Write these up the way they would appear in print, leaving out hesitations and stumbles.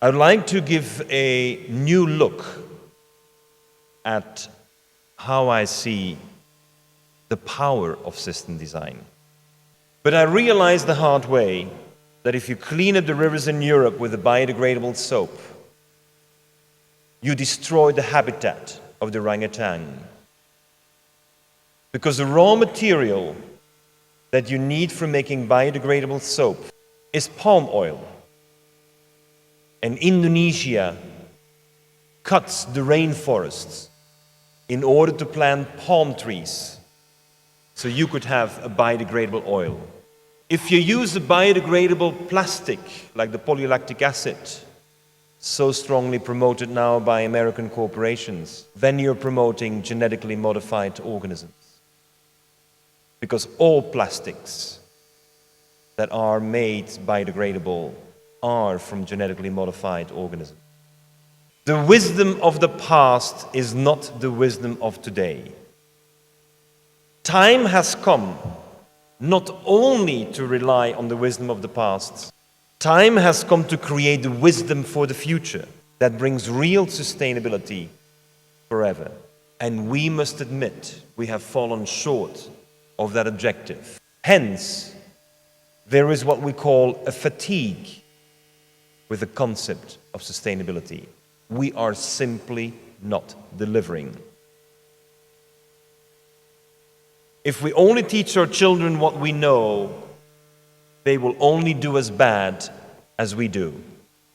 I'd like to give a new look at how I see the power of system design. But I realized the hard way that if you clean up the rivers in Europe with a biodegradable soap, you destroy the habitat of the orangutan. Because the raw material that you need for making biodegradable soap is palm oil. And Indonesia cuts the rainforests in order to plant palm trees so you could have a biodegradable oil. If you use a biodegradable plastic like the polylactic acid, so strongly promoted now by American corporations, then you're promoting genetically modified organisms. Because all plastics that are made biodegradable are from genetically modified organisms. The wisdom of the past is not the wisdom of today. Time has come not only to rely on the wisdom of the past, time has come to create the wisdom for the future that brings real sustainability forever. And we must admit we have fallen short of that objective. Hence, there is what we call a fatigue with the concept of sustainability. We are simply not delivering. If we only teach our children what we know, they will only do as bad as we do.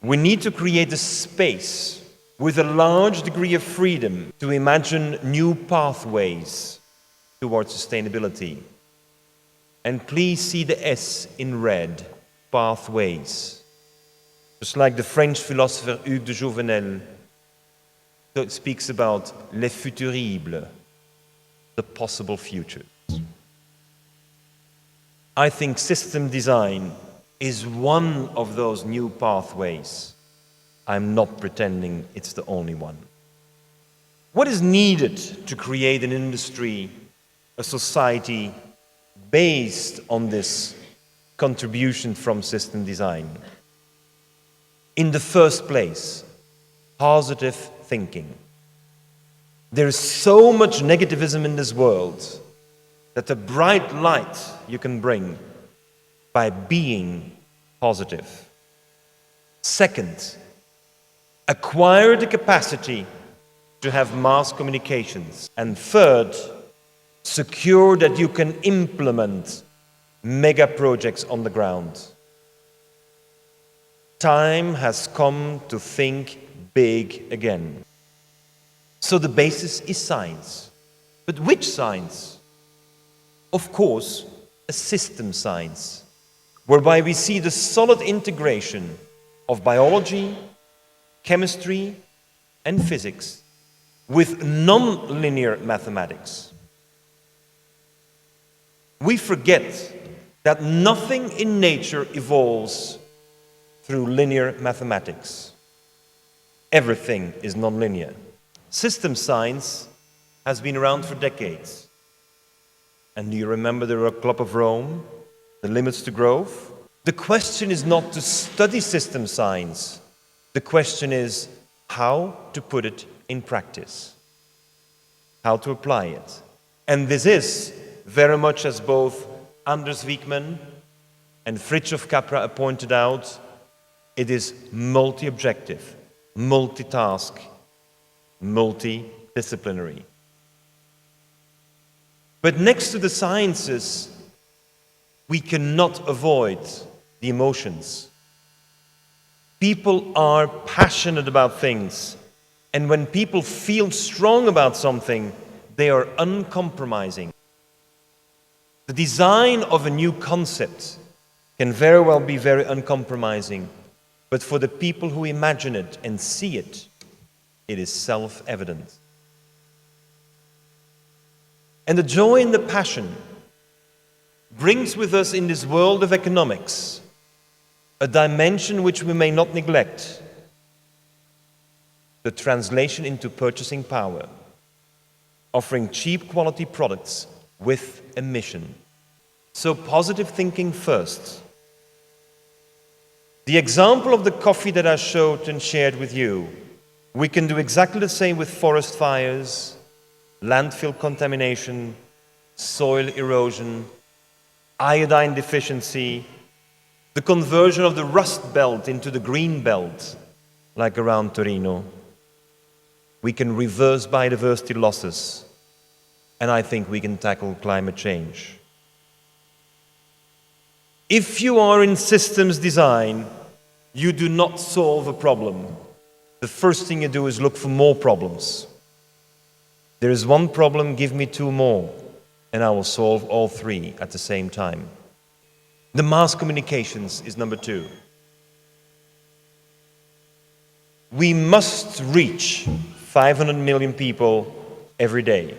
We need to create a space with a large degree of freedom to imagine new pathways towards sustainability. And please see the S in red, pathways. Just like the French philosopher Hugues de Jouvenel speaks about les futuribles, the possible futures. I think system design is one of those new pathways. I'm not pretending it's the only one. What is needed to create an industry, a society based on this contribution from system design? In the first place, positive thinking. There is so much negativism in this world that the bright light you can bring by being positive. Second, acquire the capacity to have mass communications. And third, secure that you can implement mega projects on the ground. Time has come to think big again. So the basis is science. But which science? Of course, a system science, whereby we see the solid integration of biology, chemistry, and physics with non-linear mathematics. We forget that nothing in nature evolves through linear mathematics. Everything is non-linear. System science has been around for decades. And do you remember the Club of Rome, the limits to growth? The question is not to study system science. The question is how to put it in practice, how to apply it. And this is very much, as both Anders Wijkman and Fritjof Capra pointed out, it is multi-objective, multitask, multidisciplinary. But next to the sciences, we cannot avoid the emotions. People are passionate about things, and when people feel strong about something, they are uncompromising. The design of a new concept can very well be very uncompromising, but for the people who imagine it and see it, it is self-evident. And the joy and the passion brings with us in this world of economics a dimension which we may not neglect: the translation into purchasing power, offering cheap quality products with a mission. So positive thinking first, The example of the coffee that I showed and shared with you, we can do exactly the same with forest fires, landfill contamination, soil erosion, iodine deficiency, the conversion of the rust belt into the green belt, like around Torino. We can reverse biodiversity losses, and I think we can tackle climate change. If you are in systems design, you do not solve a problem. The first thing you do is look for more problems. There is one problem, give me two more, and I will solve all three at the same time. The mass communications is number two. We must reach 500 million people every day.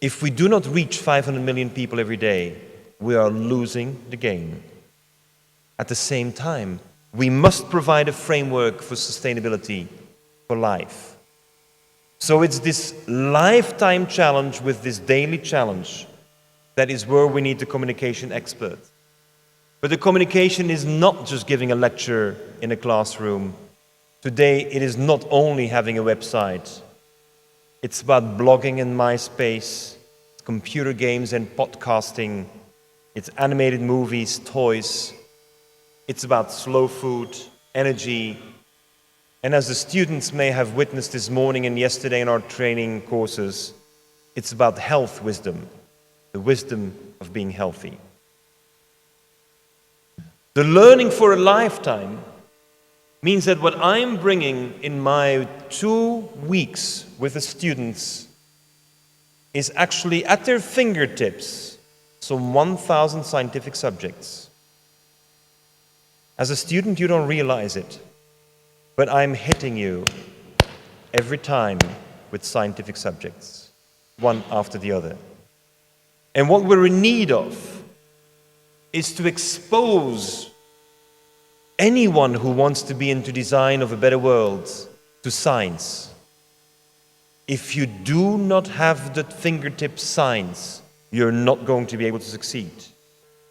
If we do not reach 500 million people every day, we are losing the game. At the same time, we must provide a framework for sustainability for life. So it's this lifetime challenge with this daily challenge that is where we need the communication expert. But the communication is not just giving a lecture in a classroom. Today, it is not only having a website. It's about blogging and MySpace, computer games and podcasting. It's animated movies, toys. It's about slow food, energy. And as the students may have witnessed this morning and yesterday in our training courses, it's about health wisdom, the wisdom of being healthy. The learning for a lifetime means that what I'm bringing in my 2 weeks with the students is actually at their fingertips some 1,000 scientific subjects. As a student, you don't realize it, but I'm hitting you every time with scientific subjects, one after the other. And what we're in need of is to expose anyone who wants to be into design of a better world to science. If you do not have the fingertip science, you're not going to be able to succeed.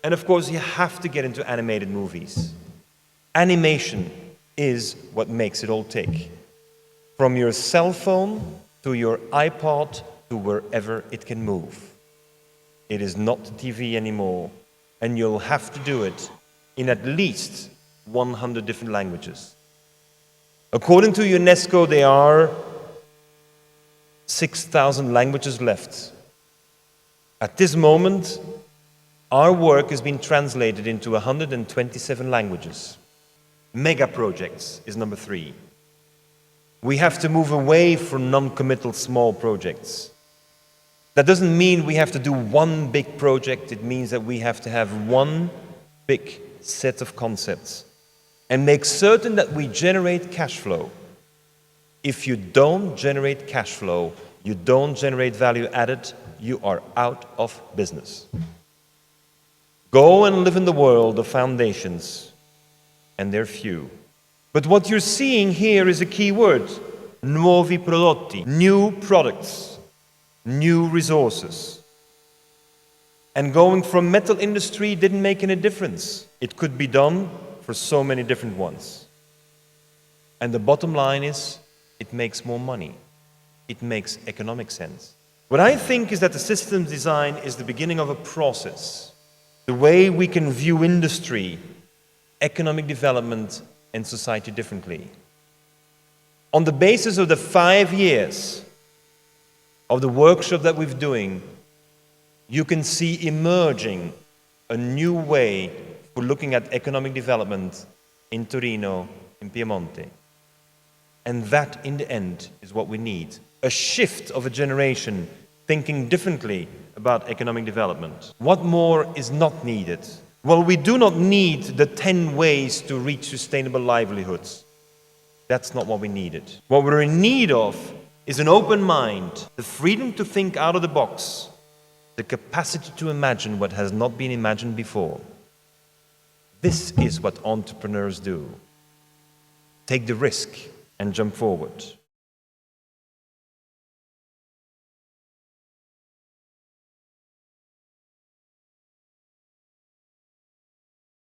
And of course, you have to get into animated movies. Animation is what makes it all tick. From your cell phone to your iPod to wherever it can move. It is not TV anymore, and you'll have to do it in at least 100 different languages. According to UNESCO, there are 6,000 languages left. At this moment, our work has been translated into 127 languages. Mega projects is number 3. We have to move away from non-committal small projects. That doesn't mean we have to do one big project. It means that we have to have one big set of concepts and make certain that we generate cash flow. If you don't generate cash flow, you don't generate value added, you are out of business. Go and live in the world of foundations, and they're few. But what you're seeing here is a key word, nuovi prodotti, new products, new resources. And going from metal industry didn't make any difference. It could be done for so many different ones. And the bottom line is, it makes more money. It makes economic sense. What I think is that the systems design is the beginning of a process. The way we can view industry, economic development, and society differently. On the basis of the 5 years of the workshop that we're doing, you can see emerging a new way for looking at economic development in Torino, in Piemonte. And that, in the end, is what we need. A shift of a generation thinking differently about economic development. What more is not needed? Well, we do not need the 10 ways to reach sustainable livelihoods. That's not what we needed. What we're in need of is an open mind, the freedom to think out of the box, the capacity to imagine what has not been imagined before. This is what entrepreneurs do. Take the risk and jump forward.